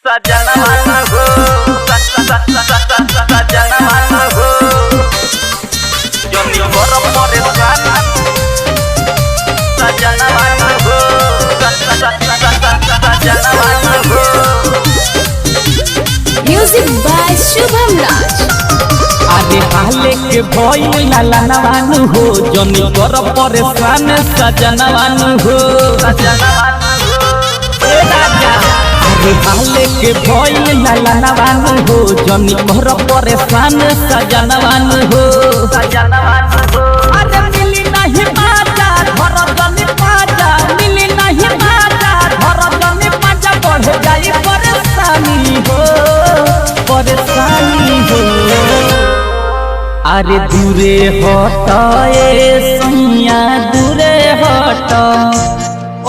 सजना माना हो सजना माना हो जोनी बरम परे सजना माना हो सजना माना हो। म्यूजिक बाय शुभम राज। आगे हाले के भइल लालावान हो जोनी बरम परे सजनावान हो सजना माना हो ए राजा। आगे हाले के भइल लालावान हो जोनी बरम परे सजनावान हो सजना माना हो। अरे मिली नहीं बाजा घर जनी बाजा मिली नहीं बाजा घर जनी बाजा बढ़ जाई परेशानी हो परेशानी हो। अरे दूरे हट सैया दूरे हट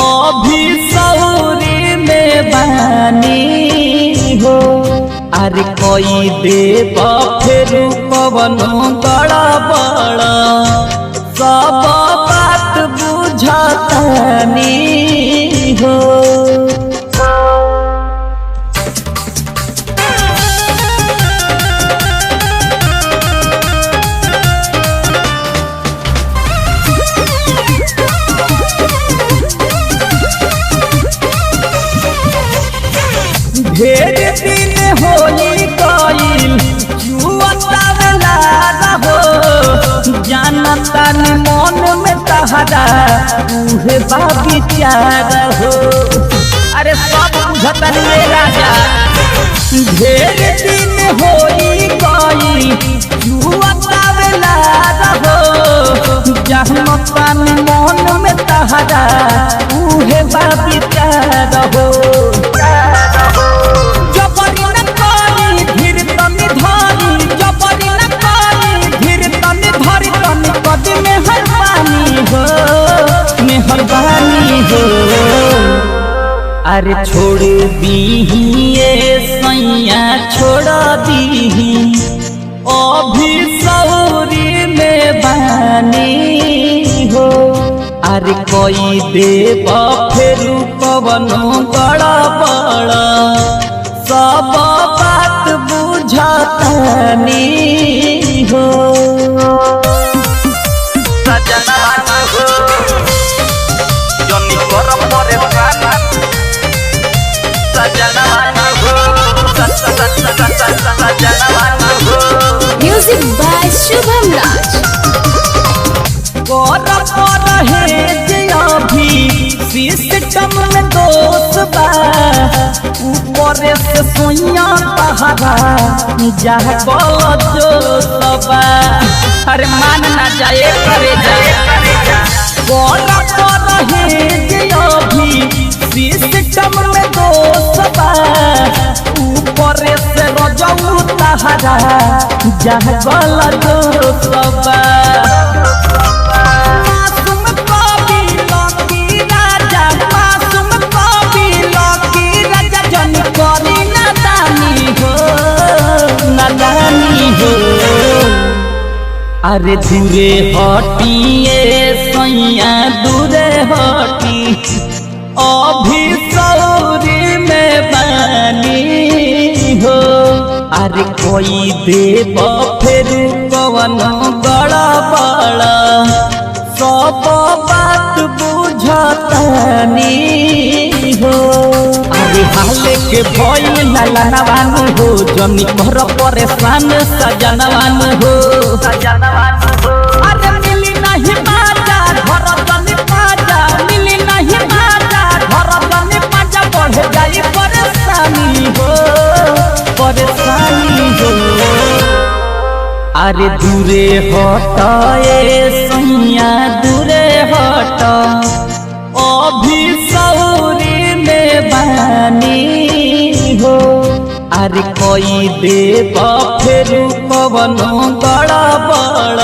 अभी सौरी में बानी हो। अरे कोई देव फिर पवन गड़बड़ सब बात बुझतानी हो। ढेर दिन होली कइल जुआता वाला रहो जानता नि मन में तहरा उहे बा विचार हो। अरे सब बुझता नि राजा। ढेर दिन होली कइल जुआता वाला रहो जानता नि मन में तहरा उहे बा विचार हो। मेहरबानी हो अरे छोड़ दीही सैया छोड़ दीही अभी सौरी में बानी हो। अरे कोई देव फिर पवन गड़बड़ सब बात बुझतानी हो। सजना माना हो जोनी बरम परे सजना माना हो सजना माना हो। म्यूजिक बाय शुभम राज। अभी सिस्टम में दोष बा ऊपर से सोया तहरा जहाँ बल जो सबा। अरे मान ना जाए करे जाए अभी सिस्टम में दोष बा ऊपर से रजऊ तहरा जहाँ बल जो सबा। अरे दूरे हटिए सैया दूरे हटी अभी सौरी में बानी हो। अरे कोई देव फिर पवन गड़बड़ सब बात बुझतानी हो। अरे हाले के भइल लालावान हो जनी घर परेशान सजनावान हो सजना माना हो। अरे मिली नहीं बाजा घर जनी बाजा मिली नहीं बाजा घर जनी बाजा बढ़ जाई परेशानी हो परेशानी हो। अरे दूरे हट सैया दूरे हट अभी सौरी में बानी हो। अरे कोई देव फिर पवन गड़बड़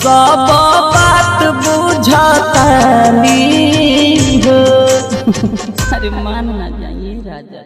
सब बात बुझतानी हो। अरे मान ना जाइए राजा।